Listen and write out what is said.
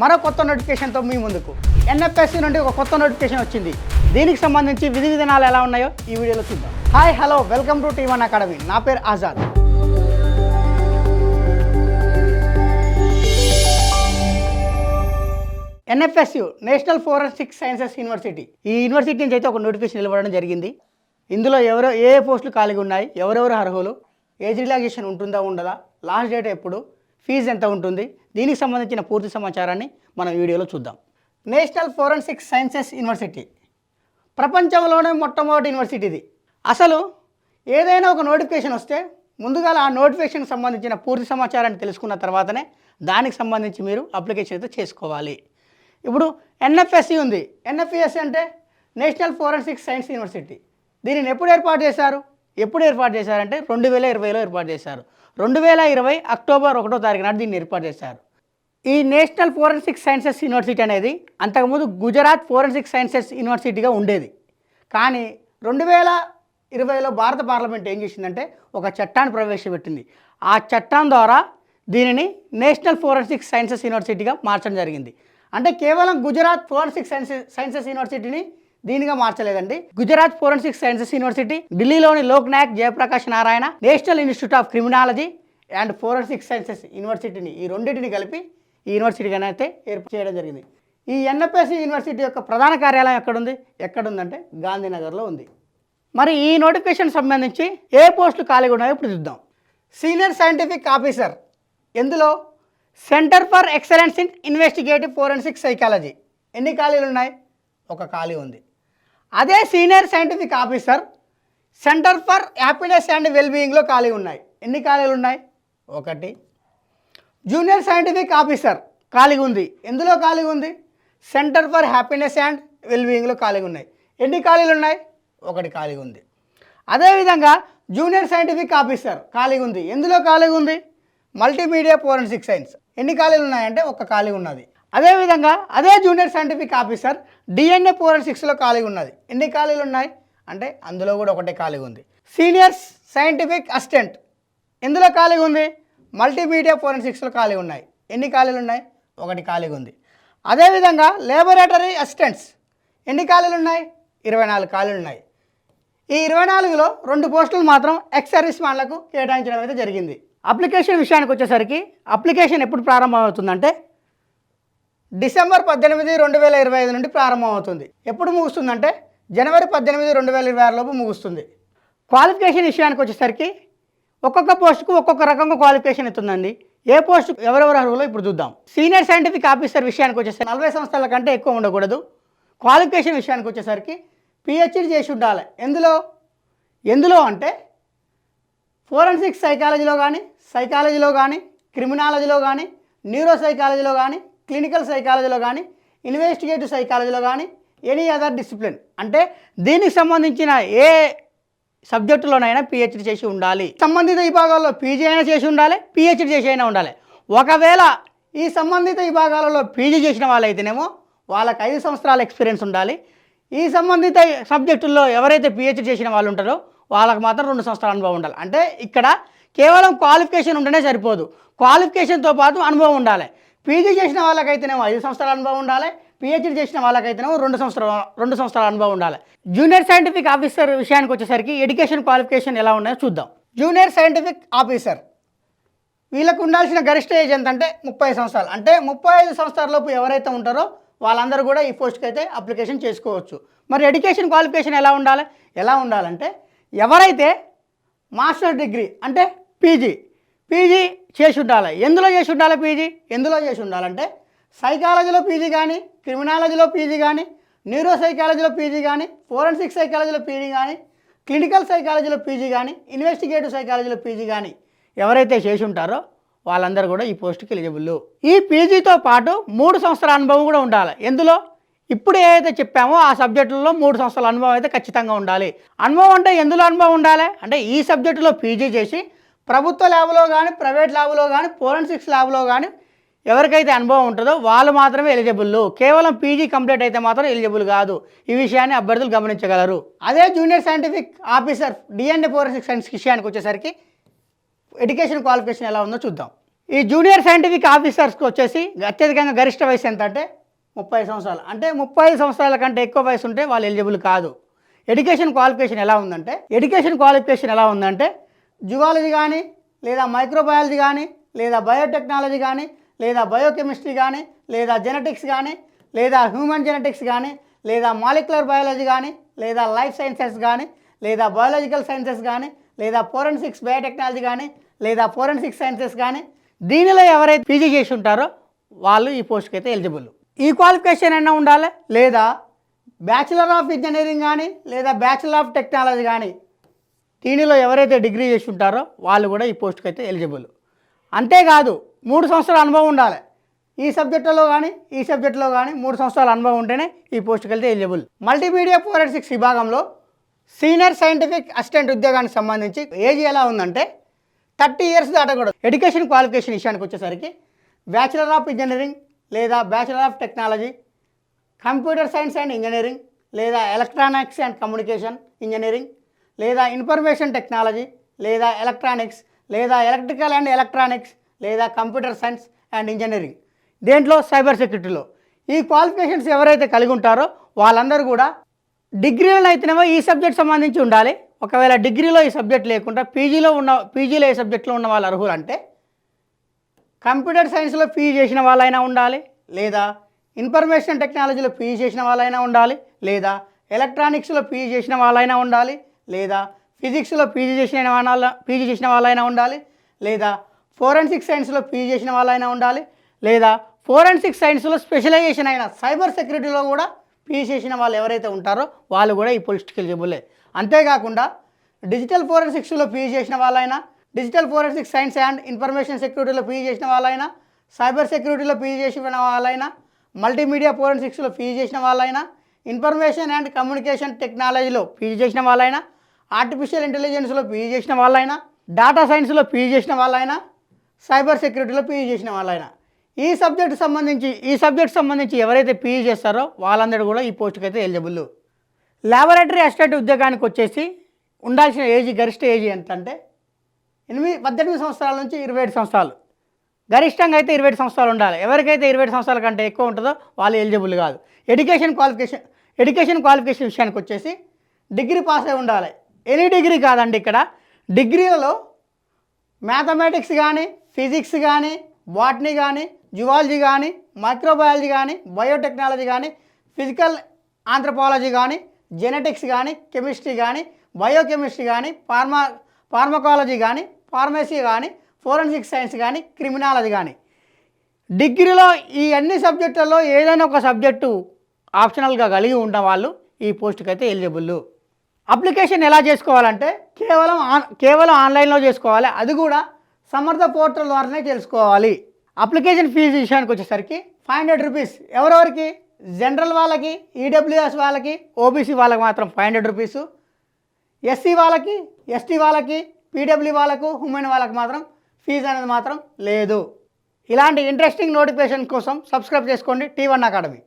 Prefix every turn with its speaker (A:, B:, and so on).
A: మరో కొత్త నోటిఫికేషన్తో మీ ముందుకు ఎన్ఎఫ్ఎస్సి నుండి ఒక కొత్త నోటిఫికేషన్ వచ్చింది. దీనికి సంబంధించి విధి విధానాలు ఎలా ఉన్నాయో ఈ వీడియోలో చూద్దాం. Hi hello welcome to T1 academy. నా పేరు Azad. NFSU national forensic sciences university, ఈ యూనివర్సిటీ నుంచి అయితే ఒక నోటిఫికేషన్ ఇవ్వడం జరిగింది. ఇందులో ఏ పోస్టులు ఖాళీగా ఉన్నాయి, ఎవరెవరు అర్హులు, ఏజ్ రిలాక్సేషన్ ఉంటుందా ఉండదా, లాస్ట్ డేట్ ఎప్పుడు, ఫీజు ఎంత ఉంటుంది, దీనికి సంబంధించిన పూర్తి సమాచారాన్ని మనం వీడియోలో చూద్దాం. నేషనల్ ఫోరెన్సిక్ సైన్సెస్ యూనివర్సిటీ ప్రపంచంలోనే మొట్టమొదటి యూనివర్సిటీ ఇది. అసలు ఏదైనా ఒక నోటిఫికేషన్ వస్తే ముందుగా ఆ నోటిఫికేషన్కి సంబంధించిన పూర్తి సమాచారాన్ని తెలుసుకున్న తర్వాతనే దానికి సంబంధించి మీరు అప్లికేషన్ అయితే చేసుకోవాలి. ఇప్పుడు ఎన్ఎఫ్ఎస్సి ఉంది. ఎన్ఎఫ్ఎస్సి అంటే నేషనల్ ఫోరెన్సిక్ సైన్స్ యూనివర్సిటీ. దీనిని ఎప్పుడు ఏర్పాటు చేశారంటే 2020లో ఏర్పాటు చేశారు. 2020 అక్టోబర్ 1వ తారీఖు నాడు దీన్ని ఏర్పాటు చేశారు. ఈ నేషనల్ ఫోరెన్సిక్ సైన్సెస్ యూనివర్సిటీ అనేది అంతకుముందు గుజరాత్ ఫోరెన్సిక్ సైన్సెస్ యూనివర్సిటీగా ఉండేది. కానీ 2020లో భారత పార్లమెంట్ ఏం చేసిందంటే ఒక చట్టాన్ని ప్రవేశపెట్టింది. ఆ చట్టం ద్వారా దీనిని నేషనల్ ఫోరెన్సిక్ సైన్సెస్ యూనివర్సిటీగా మార్చడం జరిగింది. అంటే కేవలం గుజరాత్ ఫోరెన్సిక్ సైన్సెస్ యూనివర్సిటీని దీనిగా మార్చలేదండి. గుజరాత్ ఫోరెన్సిక్ సైన్సెస్ యూనివర్సిటీ, ఢిల్లీలోని Lok Nayak Jayaprakash Narayan national institute of criminology and forensic sciences యూనివర్సిటీని, ఈ రెండింటిని కలిపి ఈ యూనివర్సిటీగా అయితే ఏర్పాటు చేయడం జరిగింది. ఈ ఎన్ఎఫ్ఎస్సి యూనివర్సిటీ యొక్క ప్రధాన కార్యాలయం ఎక్కడుందంటే గాంధీనగర్లో ఉంది. మరి ఈ నోటిఫికేషన్ సంబంధించి ఏ పోస్టులు ఖాళీగా ఉన్నాయో ఇప్పుడు చూద్దాం. సీనియర్ సైంటిఫిక్ ఆఫీసర్, ఇందులో centre for excellence in investigative forensic psychology. ఎన్ని ఖాళీలు ఉన్నాయి? ఒక ఖాళీ ఉంది. అదే senior scientific officer centre for happiness and వెల్బీయింగ్లో ఖాళీ ఉన్నాయి. ఎన్ని ఖాళీలు ఉన్నాయి? ఒకటి. జూనియర్ సైంటిఫిక్ ఆఫీసర్ ఖాళీగా ఉంది. ఎందులో ఖాళీగా ఉంది? సెంటర్ ఫర్ హ్యాపీనెస్ అండ్ వెల్బీయింగ్లో ఖాళీగా ఉన్నాయి. ఎన్ని ఖాళీలు ఉన్నాయి? ఒకటి ఖాళీగా ఉంది. అదేవిధంగా జూనియర్ సైంటిఫిక్ ఆఫీసర్ ఖాళీగా ఉంది. ఎందులో ఖాళీగా ఉంది? Multimedia forensic science. ఎన్ని ఖాళీలు ఉన్నాయంటే ఒక ఖాళీ ఉన్నది. అదేవిధంగా అదే జూనియర్ సైంటిఫిక్ ఆఫీసర్ డిఎన్ఏ ఫోరెన్సిక్స్లో ఖాళీగా ఉన్నది. ఎన్ని ఖాళీలు ఉన్నాయి అంటే అందులో కూడా ఒకటే ఖాళీగా ఉంది. సీనియర్ సైంటిఫిక్ అసిస్టెంట్ ఎందులో ఖాళీగా ఉంది? మల్టీమీడియా ఫోరెన్సిక్స్లో ఖాళీగా ఉన్నాయి. ఎన్ని ఖాళీలు ఉన్నాయి? ఒకటి ఖాళీగా ఉంది. అదేవిధంగా లేబొరేటరీ అసిస్టెంట్స్ ఎన్ని ఖాళీలు ఉన్నాయి? 24 ఖాళీలు ఉన్నాయి. ఈ 24లో 2 పోస్టులు మాత్రం ఎక్స్ సర్వీస్ మ్యాన్లకు కేటాయించడం అయితే జరిగింది. అప్లికేషన్ విషయానికి వచ్చేసరికి అప్లికేషన్ ఎప్పుడు ప్రారంభమవుతుందంటే డిసెంబర్ 18, 2025 నుండి ప్రారంభమవుతుంది. ఎప్పుడు ముగుస్తుందంటే జనవరి 18, 2026 లోపు ముగుస్తుంది. క్వాలిఫికేషన్ విషయానికి వచ్చేసరికి ఒక్కొక్క పోస్టుకు ఒక్కొక్క రకంగా క్వాలిఫికేషన్ ఇస్తుందండి. ఏ పోస్టు ఎవరెవరు అర్హులో ఇప్పుడు చూద్దాం. సీనియర్ సైంటిఫిక్ ఆఫీసర్ విషయానికి వచ్చేసరికి 40 సంవత్సరాల కంటే ఎక్కువ ఉండకూడదు. క్వాలిఫికేషన్ విషయానికి వచ్చేసరికి పిహెచ్డి చేసి ఉండాలి. ఎందులో అంటే ఫోరెన్సిక్ సైకాలజీలో కానీ క్రిమినాలజీలో కానీ న్యూరో సైకాలజీలో కానీ క్లినికల్ సైకాలజీలో కానీ ఇన్వెస్టిగేటివ్ సైకాలజీలో కానీ ఎనీ అదర్ డిసిప్లిన్, అంటే దీనికి సంబంధించిన ఏ సబ్జెక్టులోనైనా పిహెచ్డి చేసి ఉండాలి. సంబంధిత విభాగాల్లో పీజీ అయినా చేసి ఉండాలి, పిహెచ్డి చేసి అయినా ఉండాలి. ఒకవేళ ఈ సంబంధిత విభాగాలలో పీజీ చేసిన వాళ్ళైతేనేమో వాళ్ళకి 5 సంవత్సరాల ఎక్స్పీరియన్స్ ఉండాలి. ఈ సంబంధిత సబ్జెక్టుల్లో ఎవరైతే పిహెచ్డి చేసిన వాళ్ళు ఉంటారో వాళ్ళకి మాత్రం 2 సంవత్సరాల అనుభవం ఉండాలి. అంటే ఇక్కడ కేవలం క్వాలిఫికేషన్ ఉంటేనే సరిపోదు, క్వాలిఫికేషన్తో పాటు అనుభవం ఉండాలి. పీజీ చేసిన వాళ్ళకైతేనేమో 5 సంవత్సరాల అనుభవం ఉండాలి, పిహెచ్డి చేసిన వాళ్ళకైతేనేమో 2 సంవత్సరాల అనుభవం ఉండాలి. జూనియర్ సైంటిఫిక్ ఆఫీసర్ విషయానికి వచ్చేసరికి ఎడ్యుకేషన్ క్వాలిఫికేషన్ ఎలా ఉన్నాయో చూద్దాం. జూనియర్ సైంటిఫిక్ ఆఫీసర్ వీళ్ళకు ఉండాల్సిన గరిష్ట ఏజ్ ఎంత అంటే 30 సంవత్సరాలు. అంటే 35 సంవత్సరాల లోపు ఎవరైతే ఉంటారో వాళ్ళందరూ కూడా ఈ పోస్ట్కి అయితే అప్లికేషన్ చేసుకోవచ్చు. మరి ఎడ్యుకేషన్ క్వాలిఫికేషన్ ఎలా ఉండాలంటే ఎవరైతే మాస్టర్ డిగ్రీ అంటే పీజీ చేసి ఉండాలి. ఎందులో చేసి ఉండాలంటే సైకాలజీలో పీజీ కానీ, క్రిమినాలజీలో పీజీ కానీ, న్యూరో సైకాలజీలో పీజీ కానీ, ఫోరెన్సిక్ సైకాలజీలో పీజీ కానీ, క్లినికల్ సైకాలజీలో పీజీ కానీ, ఇన్వెస్టిగేటివ్ సైకాలజీలో పీజీ కానీ ఎవరైతే చేసి ఉంటారో వాళ్ళందరూ కూడా ఈ పోస్టుకి ఎలిజిబుల్. ఈ పీజీతో పాటు 3 సంవత్సరాల అనుభవం కూడా ఉండాలి. ఎందులో ఇప్పుడు ఏదైతే చెప్పామో ఆ సబ్జెక్టులలో 3 సంవత్సరాల అనుభవం అయితే ఖచ్చితంగా ఉండాలి. అనుభవం అంటే ఎందులో అనుభవం ఉండాలి అంటే ఈ సబ్జెక్టులో పీజీ చేసి ప్రభుత్వ ల్యాబ్లో కానీ, ప్రైవేట్ ల్యాబ్లో కానీ, ఫోరెన్సిక్స్ ల్యాబ్లో కానీ ఎవరికైతే అనుభవం ఉంటుందో వాళ్ళు మాత్రమే ఎలిజిబుల్. కేవలం పీజీ కంప్లీట్ అయితే మాత్రం ఎలిజిబుల్ కాదు. ఈ విషయాన్ని అభ్యర్థులు గమనించగలరు. అదే junior scientific officer DNA forensic science విషయానికి వచ్చేసరికి ఎడ్యుకేషన్ క్వాలిఫికేషన్ ఎలా ఉందో చూద్దాం. ఈ జూనియర్ సైంటిఫిక్ ఆఫీసర్స్కి వచ్చేసి అత్యధికంగా గరిష్ట వయసు ఎంత అంటే 30 సంవత్సరాలు. అంటే 35 సంవత్సరాల కంటే ఎక్కువ వయసు ఉంటే వాళ్ళు ఎలిజిబుల్ కాదు. ఎడ్యుకేషన్ క్వాలిఫికేషన్ ఎలా ఉందంటే జువాలజీ కానీ లేదా మైక్రోబయాలజీ కానీ లేదా బయోటెక్నాలజీ కానీ లేదా బయోకెమిస్ట్రీ కానీ లేదా జెనెటిక్స్ కానీ లేదా హ్యూమన్ జెనెటిక్స్ కానీ లేదా మాలిక్యులర్ బయాలజీ కానీ లేదా లైఫ్ సైన్సెస్ కానీ లేదా బయాలజికల్ సైన్సెస్ కానీ లేదా ఫోరెన్సిక్స్ బయోటెక్నాలజీ కానీ లేదా ఫోరెన్సిక్ సైన్సెస్ కానీ దీనిలో ఎవరైతే పీజీ చేసి ఉంటారో వాళ్ళు ఈ పోస్ట్కి అయితే ఎలిజిబుల్. ఈ క్వాలిఫికేషన్ అయినా ఉండాలి, లేదా బ్యాచిలర్ ఆఫ్ ఇంజనీరింగ్ కానీ లేదా బ్యాచిలర్ ఆఫ్ టెక్నాలజీ కానీ దీనిలో ఎవరైతే డిగ్రీ చేసి ఉంటారో వాళ్ళు కూడా ఈ పోస్ట్కి అయితే ఎలిజిబుల్. అంతేకాదు 3 సంవత్సరాల అనుభవం ఉండాలి. ఈ సబ్జెక్టులో కానీ 3 సంవత్సరాల అనుభవం ఉంటేనే ఈ పోస్ట్కి వెళ్తే ఎలిజిబుల్. మల్టీమీడియా ఫోరెన్సిక్స్ విభాగంలో సీనియర్ సైంటిఫిక్ అసిస్టెంట్ ఉద్యోగానికి సంబంధించి ఏజ్ ఎలా ఉందంటే 30 ఇయర్స్ దాటకూడదు. ఎడ్యుకేషన్ క్వాలిఫికేషన్ విషయానికి వచ్చేసరికి బ్యాచిలర్ ఆఫ్ ఇంజనీరింగ్ లేదా bachelor of technology, computer science and engineering లేదా ఎలక్ట్రానిక్స్ అండ్ కమ్యూనికేషన్ ఇంజనీరింగ్ లేదా ఇన్ఫర్మేషన్ టెక్నాలజీ లేదా ఎలక్ట్రానిక్స్ లేదా ఎలక్ట్రికల్ అండ్ ఎలక్ట్రానిక్స్ లేదా కంప్యూటర్ సైన్స్ అండ్ ఇంజనీరింగ్, దేంట్లో సైబర్ సెక్యూరిటీలో ఈ క్వాలిఫికేషన్స్ ఎవరైతే కలిగి ఉంటారో వాళ్ళందరూ కూడా డిగ్రీలో అయితేనేమో ఈ సబ్జెక్ట్ సంబంధించి ఉండాలి. ఒకవేళ డిగ్రీలో ఈ సబ్జెక్ట్ లేకుండా పీజీలో ఏ సబ్జెక్ట్లో ఉన్న వాళ్ళు అర్హులు అంటే కంప్యూటర్ సైన్స్లో పీజీ చేసిన వాళ్ళైనా ఉండాలి, లేదా ఇన్ఫర్మేషన్ టెక్నాలజీలో పీజీ చేసిన వాళ్ళైనా ఉండాలి, లేదా ఎలక్ట్రానిక్స్లో పీజీ చేసిన వాళ్ళైనా ఉండాలి, లేదా ఫిజిక్స్లో పీజీ చేసిన వాళ్ళైనా ఉండాలి, లేదా ఫోరెన్సిక్ సైన్స్లో పీజీ చేసిన వాళ్ళైనా ఉండాలి, లేదా ఫోరెన్సిక్ సైన్స్లో స్పెషలైజేషన్ అయిన సైబర్ సెక్యూరిటీలో కూడా పీజీ చేసిన వాళ్ళు ఎవరైతే ఉంటారో వాళ్ళు కూడా ఈ పోస్ట్కి ఎలిజిబులే. అంతేకాకుండా డిజిటల్ ఫోరెన్సిక్స్లో పీజీ చేసిన వాళ్ళైనా, digital forensic science and information సెక్యూరిటీలో పీజీ చేసిన వాళ్ళైనా, సైబర్ సెక్యూరిటీలో పీజీ చేసిన వాళ్ళైనా, మల్టీమీడియా ఫోరెన్సిక్స్లో పీజీ చేసిన వాళ్ళైనా, ఇన్ఫర్మేషన్ అండ్ కమ్యూనికేషన్ టెక్నాలజీలో పీజీ చేసిన వాళ్ళైనా, ఆర్టిఫిషియల్ ఇంటెలిజెన్స్లో పీజీ చేసిన వాళ్ళైనా, డేటా సైన్స్లో పీజీ చేసిన వాళ్ళైనా, సైబర్ సెక్యూరిటీలో పీజీ చేసిన వాళ్ళైనా ఈ సబ్జెక్ట్ సంబంధించి ఎవరైతే పీజీ చేస్తారో వాళ్ళందరూ కూడా ఈ పోస్ట్కి అయితే ఎలిజిబుల్. ల్యాబొరేటరీ అసిస్టెంట్ ఉద్యోగానికి వచ్చేసి ఉండాల్సిన గరిష్ట ఏజ్ ఎంత అంటే 18 సంవత్సరాల నుంచి 27 సంవత్సరాలు. గరిష్టంగా అయితే 27 సంవత్సరాలు ఉండాలి. ఎవరికైతే 27 సంవత్సరాల కంటే ఎక్కువ ఉంటుందో వాళ్ళు ఎలిజిబుల్ కాదు. ఎడ్యుకేషన్ క్వాలిఫికేషన్ విషయానికి వచ్చేసి డిగ్రీ పాస్ అయి ఉండాలి. ఎనీ డిగ్రీ కాదండి, ఇక్కడ డిగ్రీలలో మ్యాథమెటిక్స్ కానీ, ఫిజిక్స్ కానీ, బాటనీ కానీ, జువాలజీ కానీ, మైక్రోబయాలజీ కానీ, బయోటెక్నాలజీ కానీ, ఫిజికల్ ఆంథ్రోపాలజీ కానీ, జెనెటిక్స్ కానీ, కెమిస్ట్రీ కానీ, బయోకెమిస్ట్రీ కానీ, ఫార్మకాలజీ కానీ, ఫార్మసీ కానీ, ఫోరెన్సిక్ సైన్స్ కానీ, క్రిమినాలజీ కానీ డిగ్రీలో ఈ అన్ని సబ్జెక్టులలో ఏదైనా ఒక సబ్జెక్టు ఆప్షనల్గా కలిగి ఉన్న వాళ్ళు ఈ పోస్ట్కి అయితే ఎలిజిబుల్. అప్లికేషన్ ఎలా చేసుకోవాలంటే కేవలం ఆన్లైన్లో చేసుకోవాలి. అది కూడా సమర్థ పోర్టల్ ద్వారానే తెలుసుకోవాలి. అప్లికేషన్ ఫీజు విషయానికి వచ్చేసరికి 500 రూపీస్. ఎవరెవరికి? జనరల్ వాళ్ళకి, ఈడబ్ల్యూఎస్ వాళ్ళకి, ఓబీసీ వాళ్ళకి మాత్రం 500 రూపీసు, ఎస్సీ వాళ్ళకి, ఎస్టీ వాళ్ళకి, పీడబ్ల్యూ వాళ్ళకు, ఉమెన్ వాళ్ళకి మాత్రం ఫీజు అనేది మాత్రం లేదు. ఇలాంటి ఇంట్రెస్టింగ్ నోటిఫికేషన్ కోసం సబ్స్క్రైబ్ చేసుకోండి T1 అకాడమీ.